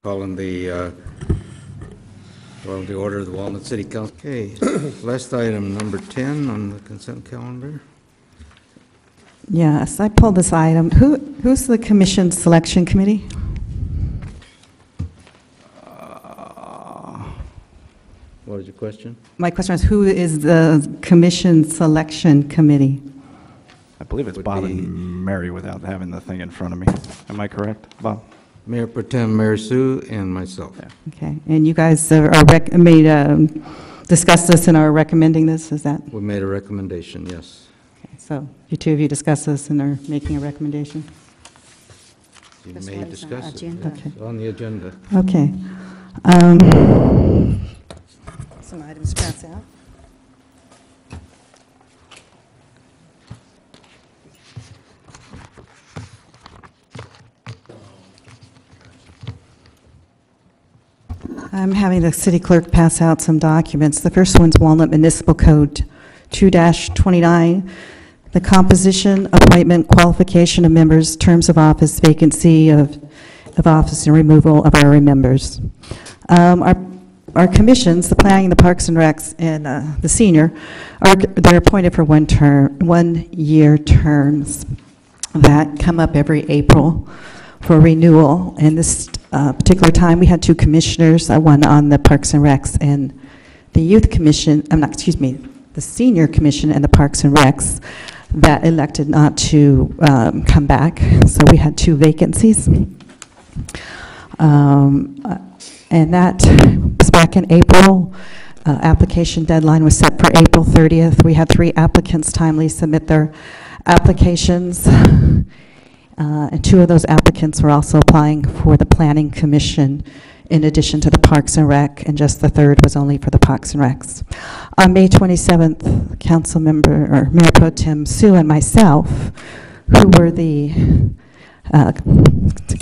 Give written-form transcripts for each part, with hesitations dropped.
Calling the order of the Walnut City Council. Okay, last item, number 10 on the consent calendar. Yes, I pulled this item. Who's the Commission Selection Committee? What was your question? My question is, who is the Commission Selection Committee? I believe it's Bob and Mary without having the thing in front of me. Am I correct, Bob? Mayor Pro Tem, Mayor Su, and myself. Yeah. Okay, and you guys discussed this and are recommending this, is that? We made a recommendation, yes. Okay, so you two of you discussed this and are making a recommendation? You This may was discuss it. agenda. Okay. It's on the agenda. Okay. Some items pass out. I'm having the city clerk pass out some documents. The first one's Walnut Municipal Code 2-29, the composition, appointment, qualification of members, terms of office, vacancy of office, and removal of our members. Our commissions, the planning, the parks and recs, and the senior, they're appointed for 1-year terms that come up every April for renewal. And this particular time, we had two commissioners, one on the Parks and Recs and the Youth Commission, the Senior Commission and the Parks and Recs that elected not to come back. So we had two vacancies. And that was back in April. Application deadline was set for April 30th. We had 3 applicants timely submit their applications. And 2 of those applicants were also applying for the Planning Commission in addition to the Parks and Rec, and just the 3rd was only for the Parks and Recs. On May 27th, Council Member, or Mayor Pro Tem Su and myself, who were the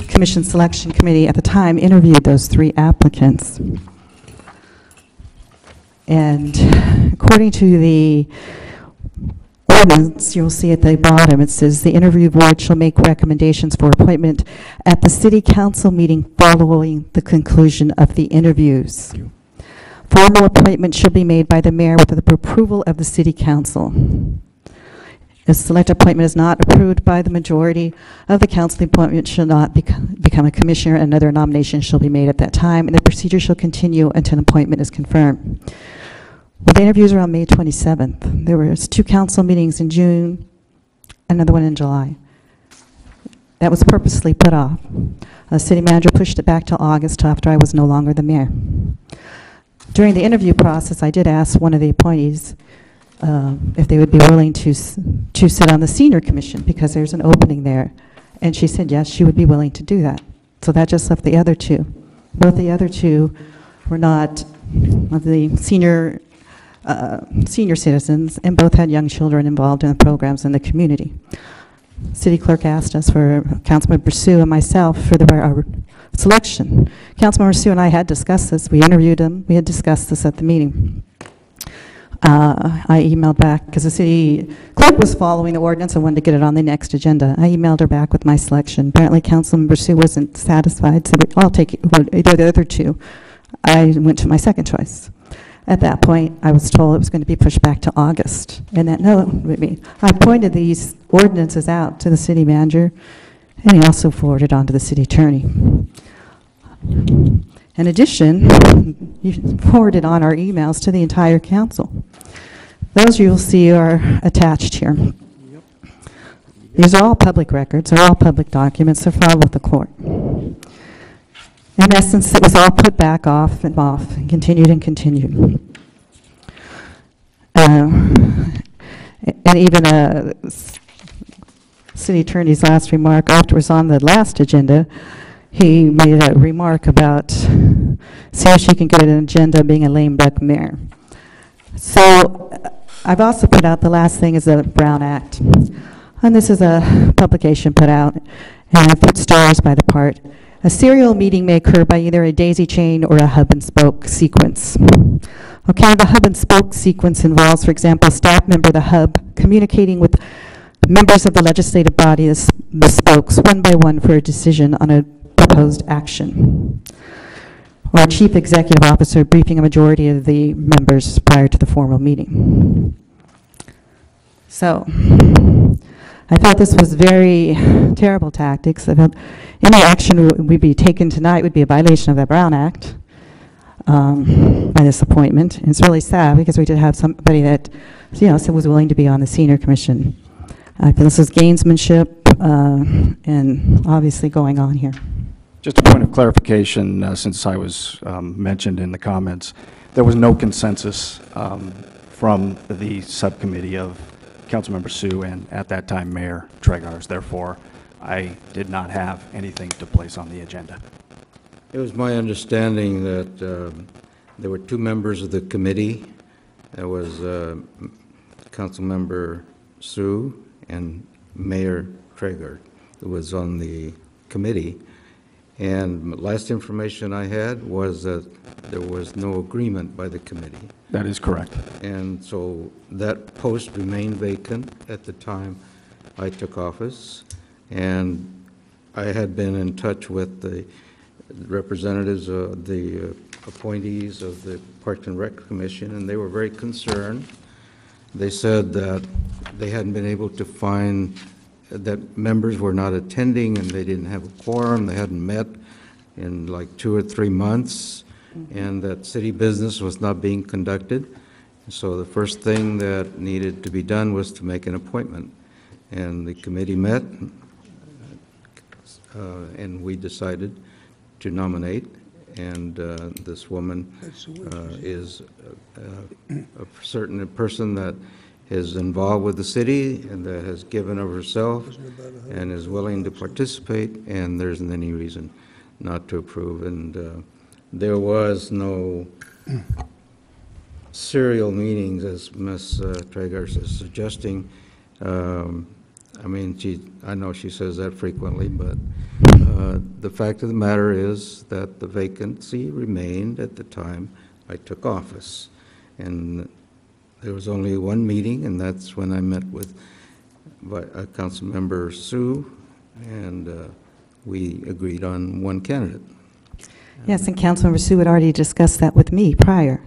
Commission Selection Committee at the time, interviewed those 3 applicants. And according to the ordinance, you'll see at the bottom, it says the interview board shall make recommendations for appointment at the city council meeting following the conclusion of the interviews. Formal appointment should be made by the mayor with the approval of the city council. If select appointment is not approved by the majority of the council, the appointment shall not become a commissioner, and another nomination shall be made at that time, and the procedure shall continue until an appointment is confirmed. Well, the interviews were on May 27th. There were 2 council meetings in June, another one in July. That was purposely put off. The city manager pushed it back till August, after I was no longer the mayor. During the interview process, I did ask one of the appointees if they would be willing to sit on the senior commission, because there's an opening there. And she said yes, she would be willing to do that. So that just left the other 2. Both the other 2 were not of the senior citizens, and both had young children involved in the programs in the community. City clerk asked us for Councilmember Su and myself for our selection. Councilmember Su and I had discussed this. We interviewed him. We had discussed this at the meeting. I emailed back, because the city clerk was following the ordinance and wanted to get it on the next agenda. I emailed her back with my selection. Apparently, Councilmember Su wasn't satisfied, so I'll take either the other 2. I went to my second choice. At that point, I was told it was going to be pushed back to August, and that I pointed these ordinances out to the city manager, and he also forwarded on to the city attorney. In addition, you forwarded on our emails to the entire council. Those you'll see are attached here. Yep. These are all public records, they're all public documents, they're filed with the court. In essence, it was all put back off, and continued and continued. And even city attorney's last remark afterwards on the last agenda, he made a remark about seeing if she can get an agenda being a lame duck mayor. So I've also put out, the last thing is the Brown Act. And this is a publication put out, and I put stars by the part. A serial meeting may occur by either a daisy chain or a hub and spoke sequence. Okay, the hub and spoke sequence involves, for example, a staff member of the hub communicating with members of the legislative body, the spokes, one by one for a decision on a proposed action. or chief executive officer briefing a majority of the members prior to the formal meeting. So, I felt this was very terrible tactics. I felt any action would be taken tonight would be a violation of the Brown Act by this appointment. And it's really sad because we did have somebody that, was willing to be on the senior commission. I feel this is gamesmanship and obviously going on here. Just a point of clarification, since I was mentioned in the comments, there was no consensus from the subcommittee of Councilmember Su and, at that time, Mayor Tregars. Therefore, I did not have anything to place on the agenda. It was my understanding that there were two members of the committee. There was Councilmember Su and Mayor Tregars, who was on the committee. And last information I had was that there was no agreement by the committee. That is correct. And so that post remained vacant at the time I took office. And I had been in touch with the representatives of the appointees of the Parks and Rec Commission, and they were very concerned. They said that they hadn't been able to find that members were not attending and they didn't have a quorum. They hadn't met in like 2 or 3 months, and that city business was not being conducted. So the first thing that needed to be done was to make an appointment. And the committee met, and we decided to nominate. And this woman is a certain person that is involved with the city and that has given of herself and is willing to participate, and there isn't any reason not to approve. And there was no serial meetings, as Ms. Tregars is suggesting. I mean, I know she says that frequently, but the fact of the matter is that the vacancy remained at the time I took office. And there was only one meeting, and that's when I met with Councilmember Su, and we agreed on one candidate. Yes, and Councilmember Su had already discussed that with me prior.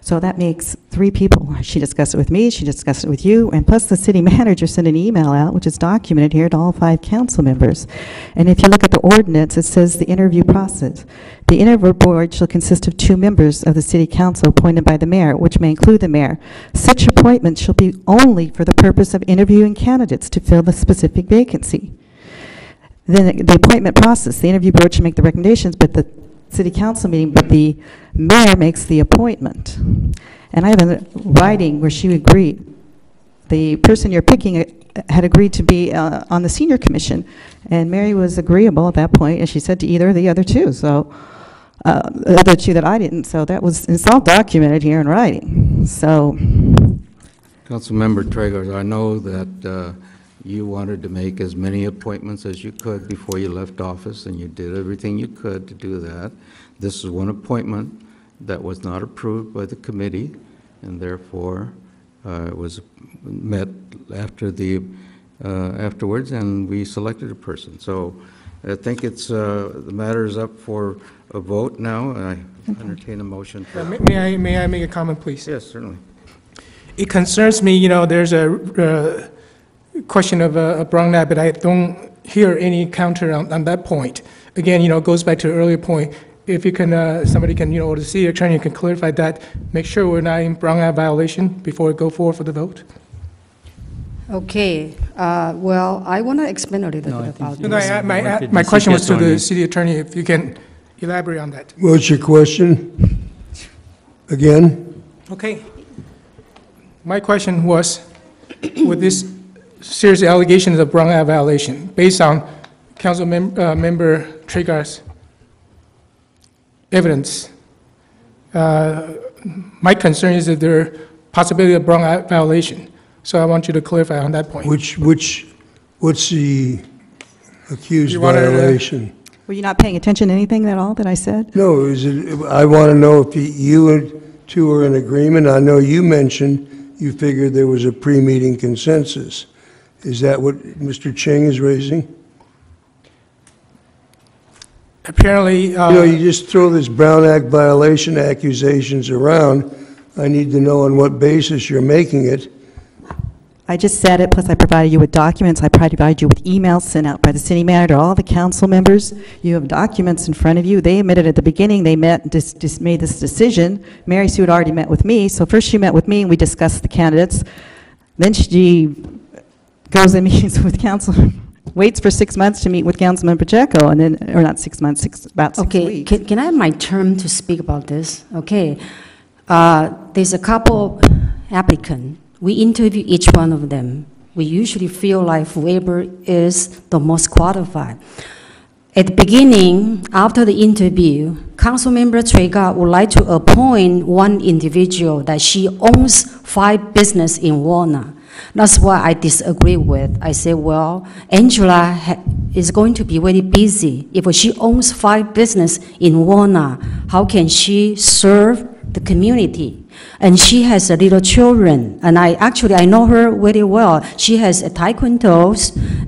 So that makes 3 people. She discussed it with me, she discussed it with you, and plus the city manager sent an email out, which is documented here, to all 5 council members. And if you look at the ordinance, it says the interview process. The interview board shall consist of 2 members of the city council appointed by the mayor, which may include the mayor. Such appointments shall be only for the purpose of interviewing candidates to fill the specific vacancy. Then the appointment process, the interview board should make the recommendations, but the city council meeting, but the mayor makes the appointment. And I have a writing where she agreed. The person you're picking had agreed to be on the senior commission, and Mary was agreeable at that point, and she said to either of the other 2. So the other 2 that I didn't. So that was, it's all documented here in writing. So, Councilmember Tregars, I know that you wanted to make as many appointments as you could before you left office, and you did everything you could to do that. This is one appointment that was not approved by the committee, and therefore it was met after afterwards, and we selected a person. So I think it's the matter is up for a vote now, and I entertain a motion. May I make a comment, please? Yes, certainly. It concerns me, there's a question of a Brown Act, but I don't hear any counter on that point. Again, it goes back to the earlier point. If you can, somebody can, or the city attorney can clarify that, make sure we're not in Brown Act violation before we go forward for the vote. Okay. Well, I want to explain a little bit about this. My question was to the city attorney, if you can elaborate on that. What's your question? Again? Okay. My question was, with this serious allegations of Brown Act violation, based on Council Member Tregars' evidence, my concern is that there is possibility of Brown Act violation. So I want you to clarify on that point. What's the accused violation? were you not paying attention to anything at all that I said? No, I want to know if you 2 are in agreement. I know you mentioned you figured there was a pre-meeting consensus. Is that what Mr. Ching is raising? apparently, You know, you just throw this Brown Act violation accusations around. I need to know on what basis you're making it. I just said it, plus I provided you with documents. I provided you with emails sent out by the city manager, all the council members. You have documents in front of you. They admitted at the beginning they met and just made this decision. Mary Sue had already met with me, so first she met with me and we discussed the candidates. Then she goes and meets with council, waits for 6 months to meet with Councilman Pacheco, and then, or not 6 months, about 6 Okay, weeks. can I have my turn to speak about this? Okay. There's a couple applicants. We interview each one of them. We usually feel like whoever is the most qualified. At the beginning, after the interview, Councilmember Trega would like to appoint one individual that she owns 5 businesses in Walnut. That's why I disagree with. I say, well, Angela is going to be very busy. If she owns 5 businesses in Walnut, how can she serve the community? And she has little children, and I know her very well. She has a taekwondo,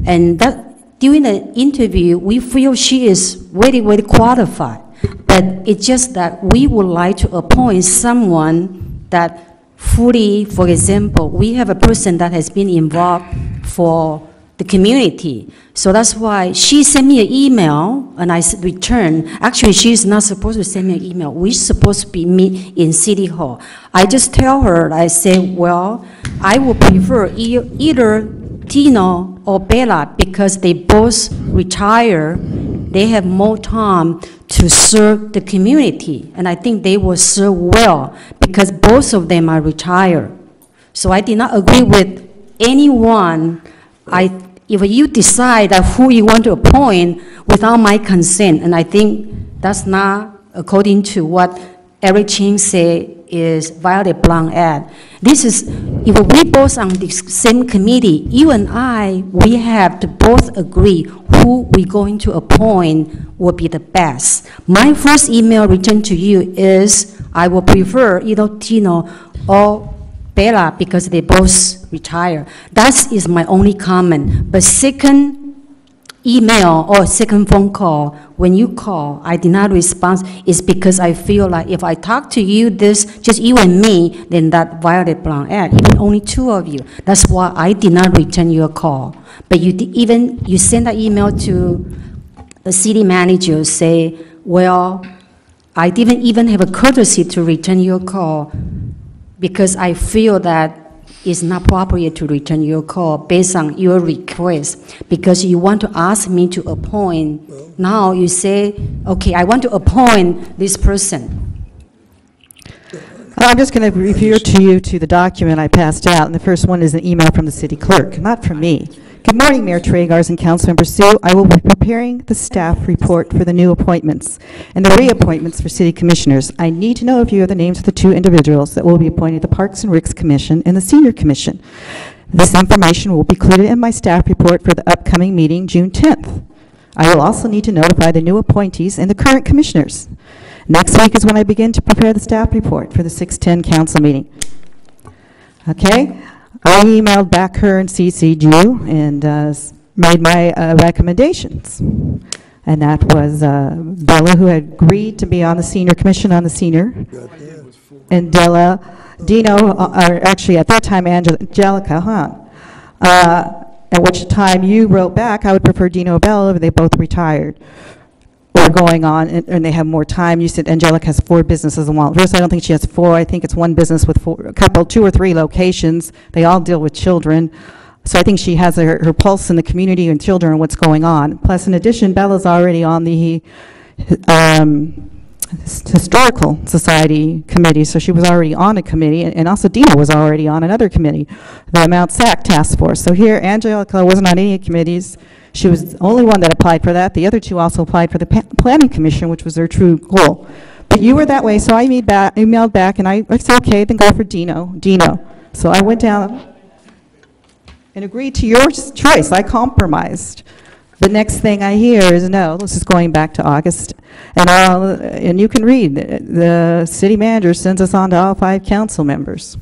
and that during the interview, we feel she is very, very qualified. But it's just that we would like to appoint someone that fully, for example, we have a person that has been involved for the community. So that's why she sent me an email, and I returned. Actually, she's not supposed to send me an email. We're supposed to be meet in City Hall. I just tell her, I say, well, I would prefer either Tino or Bella, because they both retire. They have more time to serve the community, and I think they will serve well, because both of them are retired. So I did not agree with anyone. If you decide that who you want to appoint without my consent, and I think that's not according to what Eric Ching said is violate Brown Act. This is, if we both on the same committee, you and I, we have to both agree who we're going to appoint will be the best. My first email returned to you is, I will prefer either Tino or Bella, because they both retire. That is my only comment. But second email or second phone call, when you call, I did not respond, is because I feel like if I talk to you, just you and me, then that violate Brown Act, even only 2 of you. That's why I did not return your call. But you send an email to the city manager, say, well, I didn't even have a courtesy to return your call, because I feel that it's not appropriate to return your call based on your request, because you want to ask me to appoint. Now you say, okay, I want to appoint this person. I'm just going to refer to you to the document I passed out, and the first one is an email from the city clerk, not from me. Good morning, Mayor Tragars and Councilmember Su. I will be preparing the staff report for the new appointments and the reappointments for city commissioners. I need to know if you are the names of the 2 individuals that will be appointed to the Parks and Recs Commission and the Senior Commission. This information will be included in my staff report for the upcoming meeting, June 10th. I will also need to notify the new appointees and the current commissioners. Next week is when I begin to prepare the staff report for the 6/10 council meeting. Okay? I emailed back her and CC'd you and made my recommendations. And that was Bella, who had agreed to be on the senior commission on the senior. And Dino, or actually at that time, Angelica, at which time you wrote back, I would prefer Dino or Bella, they both retired. Or going on, and they have more time. You said Angelica has 4 businesses in Walnut. First, I don't think she has 4. I think it's one business with 2 or 3 locations. They all deal with children. So I think she has her pulse in the community and children and what's going on. Plus, in addition, Bella's already on the Historical Society committee, so she was already on a committee, and also Dina was already on another committee, the Mount SAC Task Force. So here, Angelica wasn't on any committees. She was the only one that applied for that. The other 2 also applied for the Planning Commission, which was their true goal. But you were that way, so I emailed back, and I said, okay, then go for Dino. So I went down and agreed to your choice. I compromised. The next thing I hear is, no, this is going back to August. And you can read, the city manager sends us on to all 5 council members.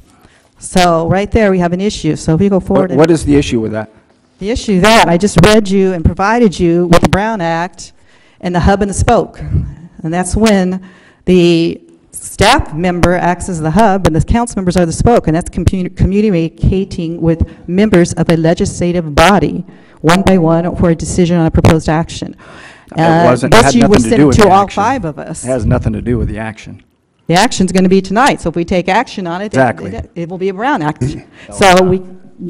So right there, we have an issue. So if you go forward. What is the issue with that? The issue that I just read you and provided you with the Brown Act and the hub and the spoke. And that's when the staff member acts as the hub and the council members are the spoke, and that's communicating with members of a legislative body, one by one, for a decision on a proposed action. It wasn't, This had you were nothing to do sent with to the all action. 5 of us. It has nothing to do with the action. The action's going to be tonight, so if we take action on it, Exactly. it will be a Brown action. So we,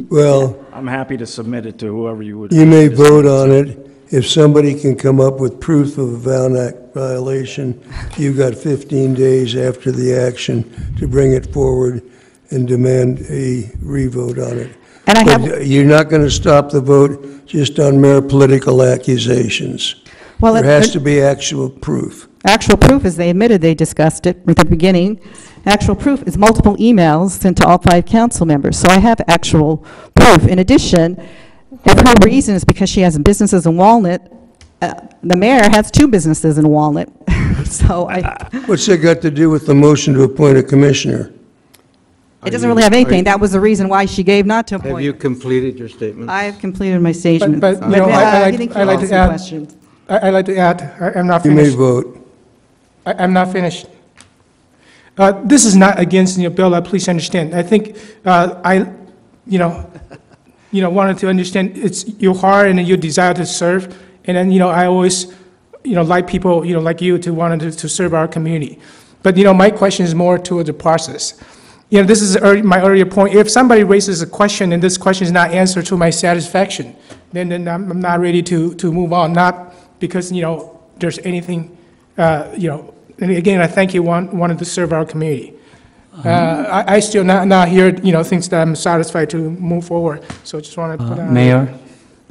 Well, I'm happy to submit it to whoever you would. you may vote on it. If somebody can come up with proof of a Valnak violation, you've got 15 days after the action to bring it forward and demand a revote on it. and I have, But you're not going to stop the vote just on mere political accusations. well, There has to be actual proof. actual proof is they admitted they discussed it at the beginning. Actual proof is multiple emails sent to all 5 council members, so I have actual proof. In addition, if her reason is because she has businesses in Walnut, the mayor has 2 businesses in Walnut, so What's that got to do with the motion to appoint a commissioner? it doesn't really have anything. That was the reason why she gave not to appoint. Have you completed your statement? I have completed my statement. But, you know, I think like you to have some add- questions. I'd like to add, I'm not You may finished. vote. I'm not finished. This is not against, Bella, please understand. I think wanted to understand it's your heart and your desire to serve. And then, I always, like people, like you to want to serve our community. But, my question is more toward the process. This is my earlier point. If somebody raises a question and this question is not answered to my satisfaction, then I'm not ready to move on, not because, there's anything, and again, I thank you wanted to serve our community. I still not hear, things that I'm satisfied to move forward. So I just want to put that. Mayor,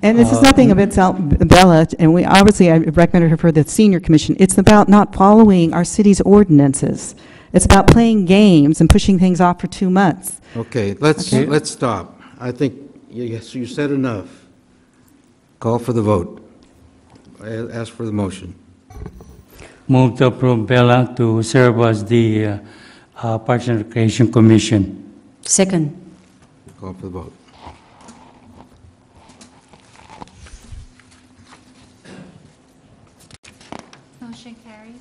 And this is nothing against Bella, and we, obviously, I recommended her for the senior commission. It's about not following our city's ordinances. It's about playing games and pushing things off for 2 months. Okay, let's stop. I think, yes, you said enough. Call for the vote. Ask for the motion. move to approve Bella to serve as the Parks and Recreation Commission. Second. Call for the vote. Motion carries.